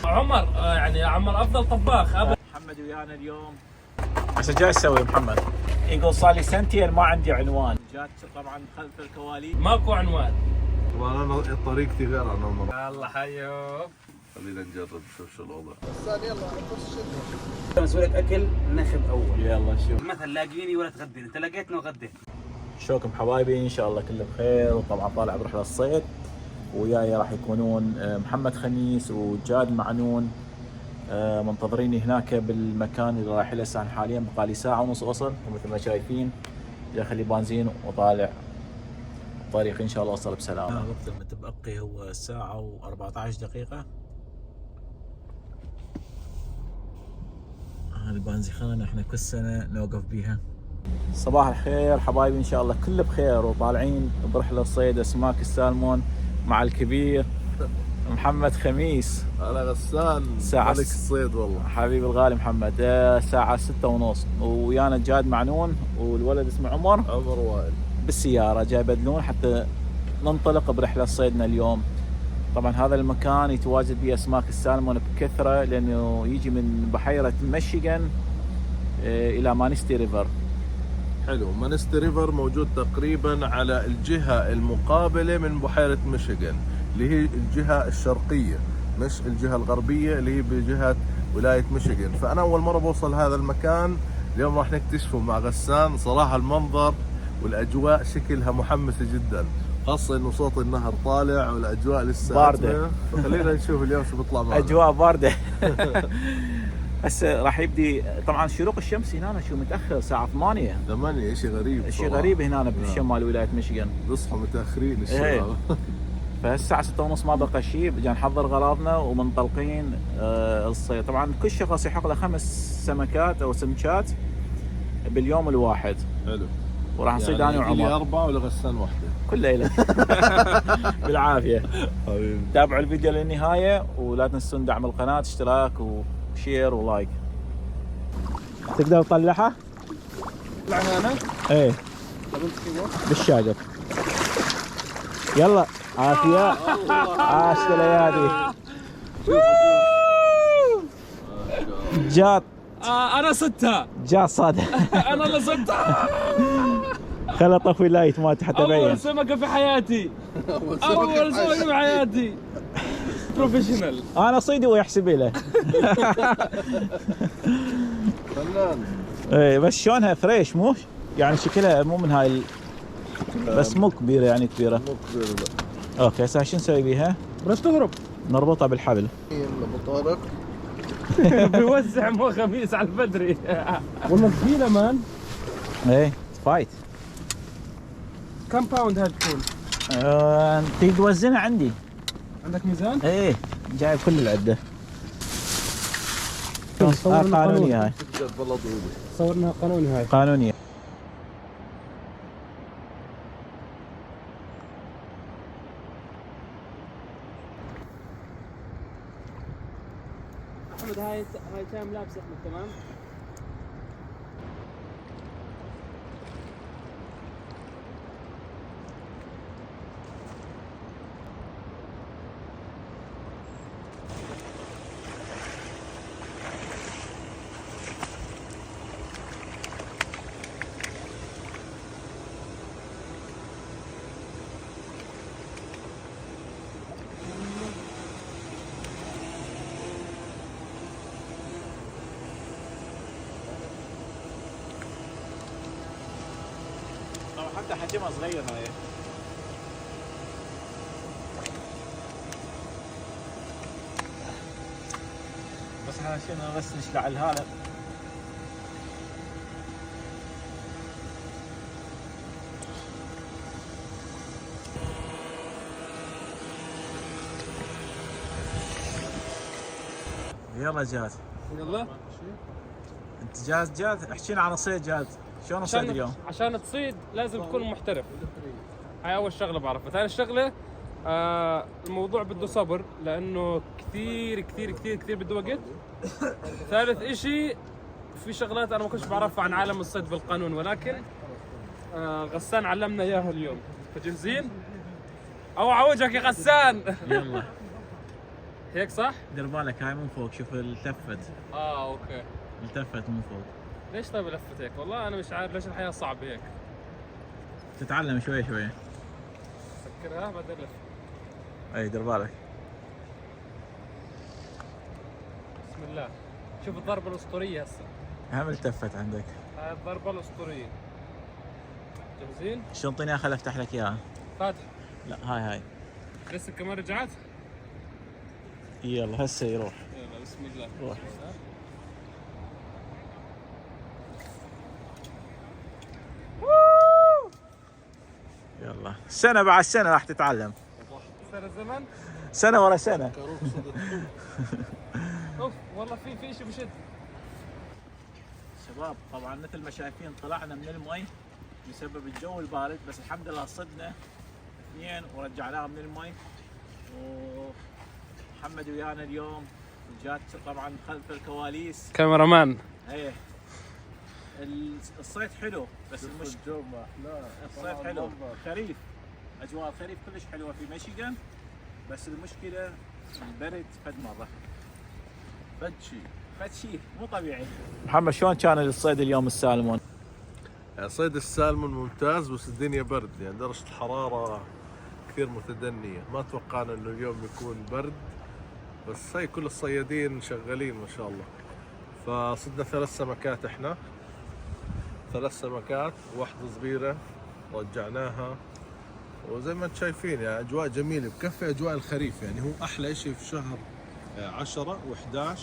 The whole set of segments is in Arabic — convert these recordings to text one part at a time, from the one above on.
عمر يعني عمر افضل طباخ محمد ويانا اليوم. عشان جاي تسوي محمد؟ يقول صار لي سنتين ما عندي عنوان. جات طبعا خلف الكواليس ماكو عنوان. طبعا انا طريقتي غير عن عمر. يلا حيو. خلينا نجرب نشوف شو الوضع. اسوي لك اكل نخب اول. يلا نشوف. مثلا لاقيني ولا تغدين، انت لقيتنا وغديت. شوكم حبايبي، ان شاء الله كله بخير. وطبعا طالع بروح للصيد، وياي راح يكونون محمد خميس وجاد معنون. منتظريني هناك بالمكان اللي رايح له. الساعه حاليا بقالي ساعه ونص اوصل، ومثل ما شايفين داخل لي بنزين وطالع الطريق. ان شاء الله اوصل بسلامه. الوقت المتبقي هو ساعه و14 دقيقه. هذه البنزينة احنا كل سنه نوقف بيها. صباح الخير حبايبي، ان شاء الله كله بخير، وطالعين برحله صيد اسماك السالمون مع الكبير محمد خميس. انا غسان ملك الصيد والله. حبيبي الغالي محمد. الساعه 6:30 ويانا جاد معنون والولد اسمه عمر وائل بالسياره جاي يبدلون حتى ننطلق برحله صيدنا اليوم. طبعا هذا المكان يتواجد به اسماك السالمون بكثره، لانه يجي من بحيره ميشيغان الى مانستي ريفر. حلو. مانستي ريفر موجود تقريبا على الجهه المقابله من بحيره ميشيغان، اللي هي الجهه الشرقيه مش الجهه الغربيه اللي هي بجهه ولايه ميشيغان. فانا اول مره بوصل هذا المكان اليوم، راح نكتشفه مع غسان. صراحه المنظر والاجواء شكلها محمسه جدا، خاصه انه صوت النهر طالع والاجواء لسه بارده. فخلينا نشوف اليوم شو بيطلع معنا. اجواء بارده. هسه راح يبدي طبعا شروق الشمس هنا شو متاخر، الساعه 8. شيء غريب. شيء غريب هنا بالشمال ولايه ميشيغان، بيصحوا متاخرين الشباب. فالساعه 6:30 ما بقى شيء، جا نحضر غراضنا ومنطلقين الصيد. طبعا كل شخص يحق له 5 سمكات او سمكات باليوم الواحد. حلو. وراح نصيد انا وعمر. لي 4 ولغسان واحده. كل ليله. بالعافيه حبيبي. تابعوا الفيديو للنهايه، ولا تنسون دعم القناه، اشتراك وشير ولايك. تقدر تطلعها؟ طلعنا انا؟ ايه بالشاقف. يلا عافيه. عاش ليالي. جات انا صدتها. جات صاد. انا اللي صدتها. خلى طفي لايت مالت حتى اول بين. سمكه في حياتي. اول سمكه في حياتي. بروفيشنال. انا صيدي ويحسب له. فنان. ايه بس شلونها فريش، مو يعني شكلها مو من هاي بس مو كبيره يعني كبيره. مو كبير لا. اوكي هسه شو نسوي بيها؟ بس تهرب. نربطها بالحبل. يلا ابو طارق. بيوزع مو خميس على البدري. والله ثقيله مان. ايه فايت. كم باوند هاي تكون؟ تريد توزنها عندي؟ عندك ميزان؟ ايه جايب كل العده. صورنا قانونيه هاي. صورنا قانوني هاي. قانونيه. احمد هاي كام لابس احمد تمام؟ حتى حجمها صغير هاي. بس احنا شنو بس نشلع الهالة. يلا جاد. يلا. انت جاهز جاد؟ احكينا عن الصيد جاد، شلون الصيد اليوم؟ عشان تصيد لازم تكون محترف. هاي اول شغله بعرفها. ثاني شغله الموضوع بده صبر، لانه كثير كثير كثير كثير بده وقت. ثالث اشي في شغلات انا ما كنتش بعرفها عن عالم الصيد بالقانون، ولكن غسان علمنا اياها اليوم. فجاهزين؟ اوعى وجهك يا غسان. يلا هيك صح؟ دير بالك هاي من فوق، شوف التفت اوكي. التفت من فوق. ليش طيب لفت هيك؟ والله انا مش عارف ليش الحياه صعبه هيك. تتعلم شوي شوي. سكرها بعدين لف. اي دير بالك. بسم الله. شوف الضربه الاسطوريه هسه. هم التفت عندك. هاي الضربه الاسطوريه. جاهزين؟ شنطيني خل افتح لك اياها. فاتح. لا هاي لسه كمان رجعت؟ يلا هسه يروح. يلا بسم الله. روح. يلا سنة بعد سنة راح تتعلم. سنة زمن؟ سنة ورا سنة. اوف والله في شيء بشد. شباب طبعا مثل ما شايفين طلعنا من المي بسبب الجو البارد، بس الحمد لله صدنا اثنين ورجعناهم من المي. ومحمد ويانا اليوم، وجات طبعا خلف الكواليس. كاميرا مان. ايه الصيد حلو بس المشكلة الصيد حلو، خريف، اجواء الخريف كلش حلوه في ميشيغان، بس المشكله البرد فد مره فد شيء مو طبيعي. محمد شلون كان الصيد اليوم السالمون؟ صيد السالمون ممتاز، بس الدنيا برد يعني درجة الحرارة كثير متدنية، ما توقعنا انه اليوم يكون برد، بس هي كل الصيادين شغالين ما شاء الله. فصدنا 3 سمكات احنا، 3 سمكات واحدة صغيرة رجعناها، وزي ما انتم شايفين يعني اجواء جميلة بكفي اجواء الخريف. يعني هو احلى شيء في شهر 10 و11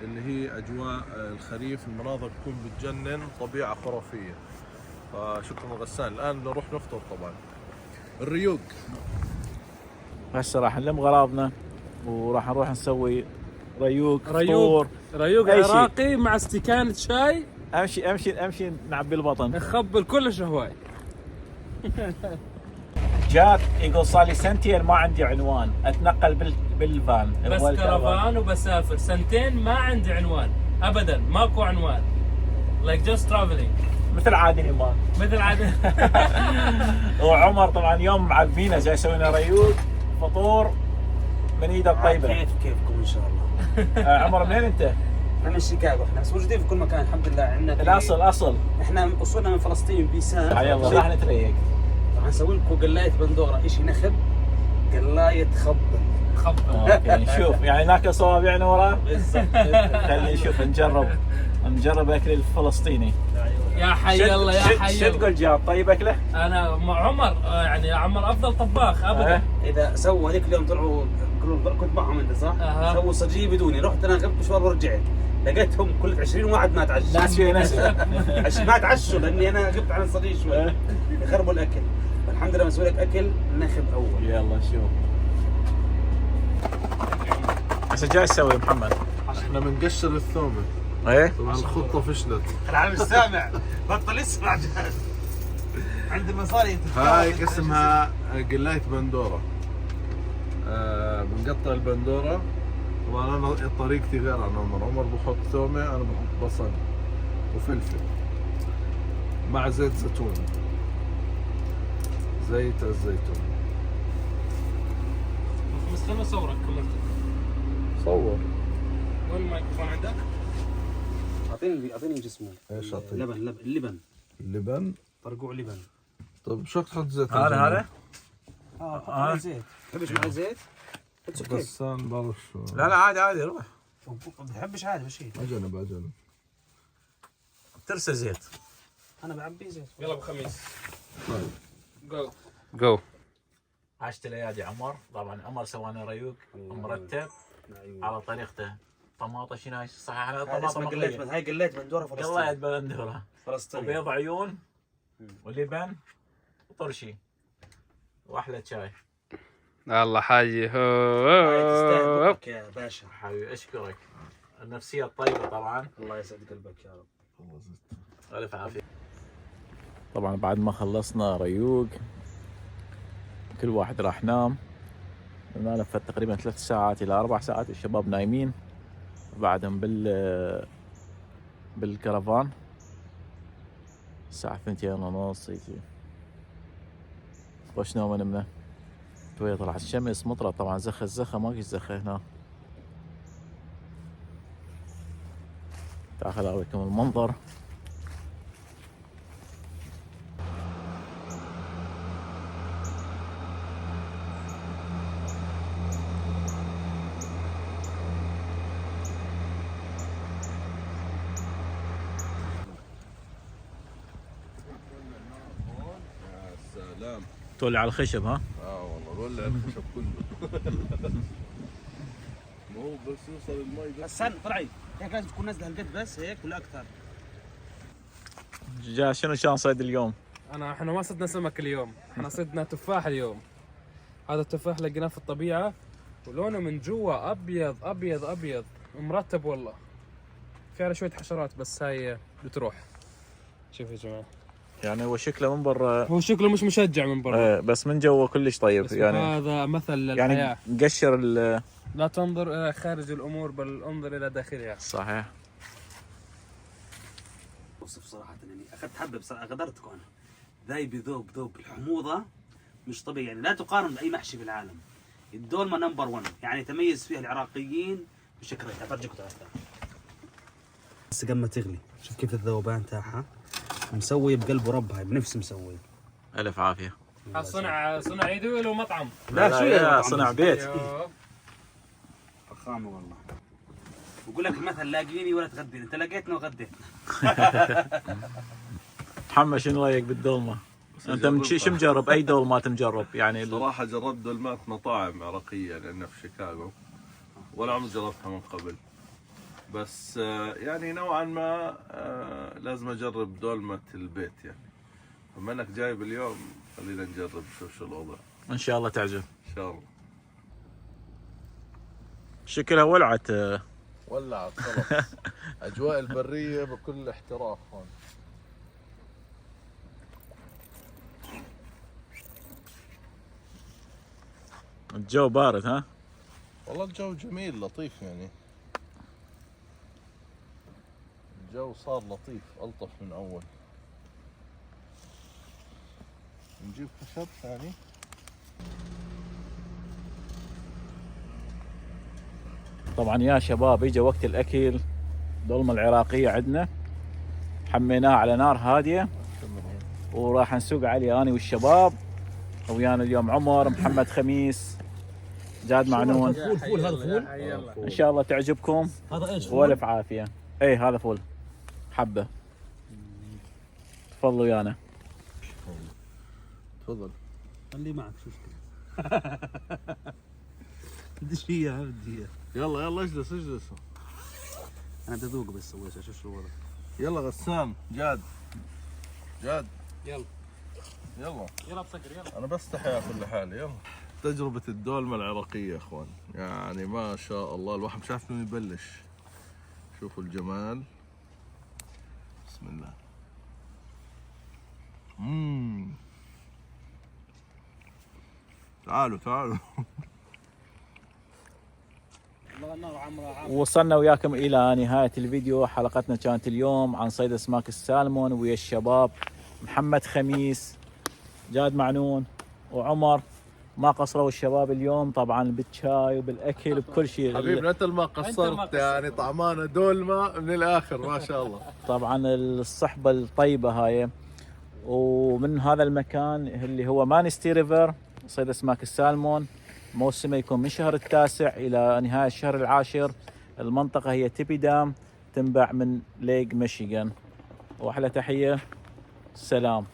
اللي هي اجواء الخريف، المناظر تكون بتجنن، طبيعة خرافية. فشكرا غسان. الان نروح نفطر طبعا. الريوق هسه راح نلم غراضنا وراح نروح نسوي ريوق ريوق. فطور. ريوق أي شيء. عراقي مع استكانة شاي. امشي نعبي البطن. نخبل كل شهواي. جات يقول صار لي سنتين ما عندي عنوان، اتنقل بالفان. بس كرفان وبسافر سنتين ما عندي عنوان ابدا، ماكو عنوان. like just traveling. مثل عادل امام. مثل عادل. وعمر طبعا يوم معبينا جاي يسوي لنا ريوق فطور من ايده الطيبه. كيفكم ان شاء الله. عمر منين انت؟ احنا من شيكاغو، احنا بس موجودين في كل مكان الحمد لله. عندنا الاصل احنا اصولنا من فلسطين بيسان. يلا راح نتريق. راح نسوي لكم قلايه بندوره، شيء نخب، قلايه خبل. اوكي نشوف يعني ناكل صوابعنا وراه. بالضبط. خلينا نشوف نجرب اكل الفلسطيني. يا حي الله يا حي شو الله. تقول جاب طيب اكله؟ انا مع عمر يعني عمر افضل طباخ ابدا. اذا سووا هذيك اليوم طلعوا كنت معهم انت صح؟ سووا صجيه بدوني، رحت انا غبت مشوار ورجعت لقيتهم كل 20 واحد ما تعشى. ناس في ناس ما تعشوا لاني انا غبت عن الصجيه شوي يخربوا الاكل. الحمد لله مسوي لك اكل نخب اول. يلا شوف هسه جاي تسوي محمد؟ احنا بنقشر الثومه. ايه طبعا الخطه فشلت. العالم مش سامع، بطل يسمع جهاز. عند المصاري هاي اسمها قلاية بندورة. بنقطع البندورة. طبعا انا طريقتي غير عن عمر. عمر بحط ثومة، انا بحط بصل وفلفل مع زيت زيتون. زيت الزيتون. بس خلنا صورك كملت. صور. وين الميكروفون عندك؟ اعطيني جسمه. ايش اعطيك؟ اللبن. اللبن. طرقوع لبن. طيب شو تحط زيت؟ هذا حط زيت. تحبش مع زيت؟ بس انا بعرف شو. لا عادي روح. ما بحبش عادي بشيء. اجنب. ترسل زيت. انا بعبي زيت. يلا ابو خميس. طيب. جو. عشت الايادي عمر. طبعا عمر سوانا ريوق مرتب على طريقته. طماطه شنو صح؟ احنا طماطه مقليه. هاي قلايه بندوره قلايه بندوره فلسطينيه. وبيض عيون ولبن وطرشي واحلى شاي. الله حي. تستاهل يا باشا. حبيبي اشكرك. النفسيه الطيبه طبعا. الله يسعد قلبك يا رب. الف عافيه. طبعا بعد ما خلصنا ريوق كل واحد راح نام. لنا لفت تقريبا 3 ساعات الى 4 ساعات الشباب نايمين بعدهم بالكرفان. الساعة 2:30 يجي. وش نوم نمنا شوية طلعت الشمس مطرة طبعا زخة ماكش زخة هنا تاخذ اوريكم المنظر. سلام. تولع على الخشب ها؟ والله ولع الخشب كله. ما هو بس يوصل المي بس. استنى طلعي هيك لازم تكون نازله هالقد بس هيك ولا اكثر؟ شنو كان صيد اليوم؟ احنا ما صدنا سمك اليوم، احنا صدنا تفاح اليوم. هذا التفاح لقيناه في الطبيعة ولونه من جوا ابيض ابيض ابيض مرتب والله. في على شوية حشرات بس هاي بتروح. شوف يا جماعة، يعني هو شكله من برا هو شكله مش مشجع من برا بس من جوا كلش طيب. بس يعني هذا مثل للحياة. يعني قشر لا تنظر الى خارج الامور بل انظر الى داخلها. صحيح. وصف صراحه اني اخذت حبه بصراحه غدرتكم انا. ذايب ذوب الحموضه مش طبيعي، يعني لا تقارن باي محشي في العالم. الدولمه نمبر 1 يعني تميز فيها العراقيين بشكل. افرجيكم تعال بس قبل ما تغلي شوف كيف الذوبان تاعها مسوي بقلب ربها بنفس مسوي. الف عافيه. صنع يدوي ولا مطعم؟ لا شو صنع بيت. فخامه والله. بقول لك المثل لاقيني ولا تغديني، انت لقيتنا وغديتنا. محمد شنو رايك بالدولمه؟ انت شو مجرب؟ اي دولمات مجرب يعني؟ صراحة جربت دولمات مطاعم عراقية لأنه في شيكاغو، ولا عمري جربتها من قبل. بس يعني نوعا ما لازم أجرب دولمة البيت يعني. بما أنك جايب اليوم خلينا نجرب نشوف شو الوضع. ان شاء الله تعجب. إن شاء الله. شكلها ولعت. ولعت خلاص. أجواء البرية بكل احتراف هون. الجو بارد ها؟ والله الجو جميل لطيف يعني. الجو صار لطيف ألطف من أول. نجيب خشب ثاني. طبعا يا شباب اجى وقت الاكل. دولمة العراقية عندنا حميناها على نار هادية وراح نسوق عليه انا والشباب. ويانا اليوم عمر، محمد خميس، جاد معنون. فول هذا فول. ان شاء الله تعجبكم. هذا ايش؟ والف عافية. اي هذا فول حبة. تفضلوا ويانا. تفضل. خليه معك شو مشكلة. بديش اياها بدي اياها. يلا اجلس. انا بدي اذوق بس اول شيء اشوف شو الوضع. يلا غسان. جاد. يلا بسكر يلا. انا بستحي اكل لحالي. يلا. تجربة الدولمة العراقية يا اخوان، يعني ما شاء الله الواحد مش عارف من يبلش. شوفوا الجمال. بسم الله. تعالوا. وصلنا وياكم الى نهاية الفيديو. حلقتنا كانت اليوم عن صيد اسماك السالمون ويا الشباب محمد خميس، جاد معنون وعمر. ما قصروا الشباب اليوم طبعا بالشاي وبالاكل وبكل شيء. حبيبنا انت ما قصرت يعني. طعمانه دولمة من الاخر ما شاء الله. طبعا الصحبة الطيبة هاي. ومن هذا المكان اللي هو مانستي ريفر صيد اسماك السالمون، موسمه يكون من شهر 9 الى نهاية الشهر 10. المنطقة هي تيبي دام، تنبع من ليك ميشيغان. واحلى تحية. سلام.